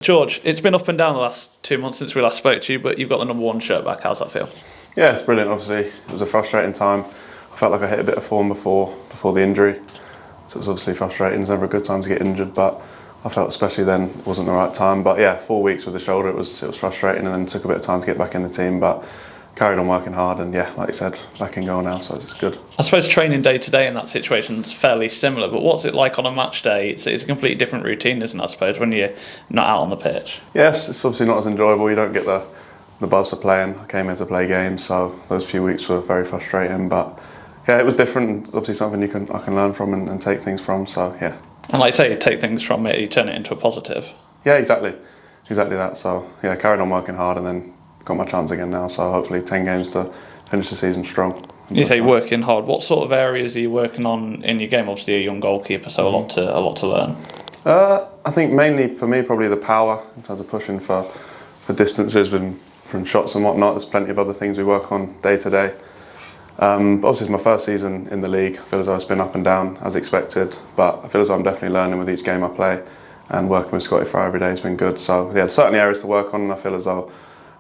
George, it's been up and down the last 2 months since we last spoke to you, but you've got the #1 shirt back. How's that feel? Yeah, it's brilliant. Obviously, it was a frustrating time. I felt like I hit a bit of form before the injury, so it was obviously frustrating. It's never a good time to get injured, but I felt especially then it wasn't the right time. But yeah, 4 weeks with the shoulder, it was frustrating, and then it took a bit of time to get back in the team. But carried on working hard, and yeah, like you said, back in goal now, so it's good. I suppose training day to day in that situation is fairly similar, but what's it like on a match day? It's a completely different routine, isn't it, I suppose, when you're not out on the pitch? Yes, it's obviously not as enjoyable. You don't get the buzz for playing. I came here to play games, so those few weeks were very frustrating. But yeah, it was different. Obviously, something I can learn from and take things from. So yeah. And like you say, you take things from it, you turn it into a positive. Yeah, exactly that. So yeah, carried on working hard, and then got my chance again now. So hopefully 10 games to finish the season strong. You say working hard. What sort of areas are you working on in your game? Obviously, a young goalkeeper, so a lot to learn. I think mainly for me, probably the power in terms of pushing for distances from shots and whatnot. There's plenty of other things we work on day to day. But obviously, it's my first season in the league. I feel as though it's been up and down as expected, but I feel as though I'm definitely learning with each game I play, and working with Scotty Fry every day has been good. So yeah, there's certainly areas to work on, and I feel as though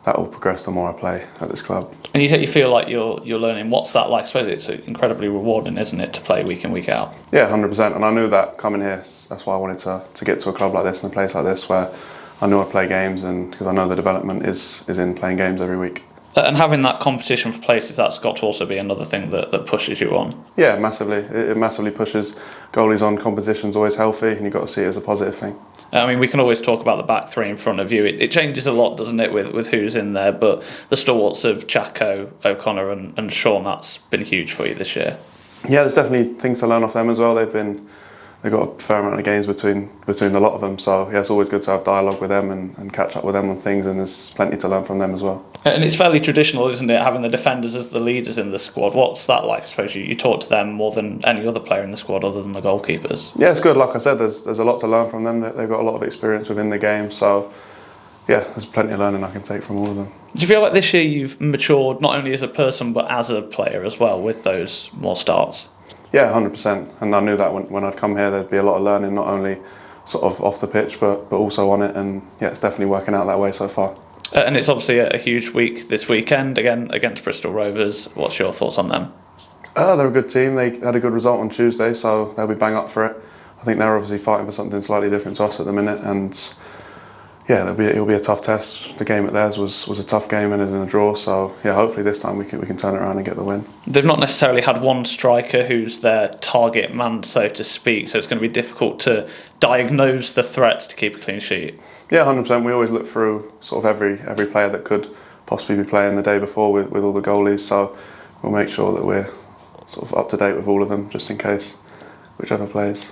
that will progress the more I play at this club. And you feel like you're learning. What's that like? I suppose it's incredibly rewarding, isn't it, to play week in, week out? Yeah, 100%. And I knew that coming here, that's why I wanted to get to a club like this and a place like this where I knew I'd play games, and because I know the development is in playing games every week. And having that competition for places, that's got to also be another thing that pushes you on. Yeah, massively. It massively pushes goalies on. Competition's always healthy, and you've got to see it as a positive thing. I mean, we can always talk about the back three in front of you. It changes a lot, doesn't it, with who's in there? But the stalwarts of Jacko, O'Connor and Sean, that's been huge for you this year. Yeah, there's definitely things to learn off them as well. They've got a fair amount of games between the lot of them. So yeah, it's always good to have dialogue with them and catch up with them on things, and there's plenty to learn from them as well. And it's fairly traditional, isn't it, having the defenders as the leaders in the squad? What's that like? I suppose you talk to them more than any other player in the squad other than the goalkeepers. Yeah, it's good. Like I said, there's a lot to learn from them. They've got a lot of experience within the game. So yeah, there's plenty of learning I can take from all of them. Do you feel like this year you've matured not only as a person but as a player as well with those more starts? Yeah, 100%. And I knew that when I'd come here, there'd be a lot of learning, not only sort of off the pitch, but also on it. And yeah, it's definitely working out that way so far. And it's obviously a huge week this weekend, again, against Bristol Rovers. What's your thoughts on them? They're a good team. They had a good result on Tuesday, so they'll be bang up for it. I think they're obviously fighting for something slightly different to us at the minute. And yeah, it'll be a tough test. The game at theirs was a tough game, ended in a draw. So yeah, hopefully this time we can turn it around and get the win. They've not necessarily had one striker who's their target man, so to speak. So it's going to be difficult to diagnose the threats to keep a clean sheet. Yeah, 100%. We always look through sort of every player that could possibly be playing the day before with all the goalies. So we'll make sure that we're sort of up to date with all of them, just in case whichever plays.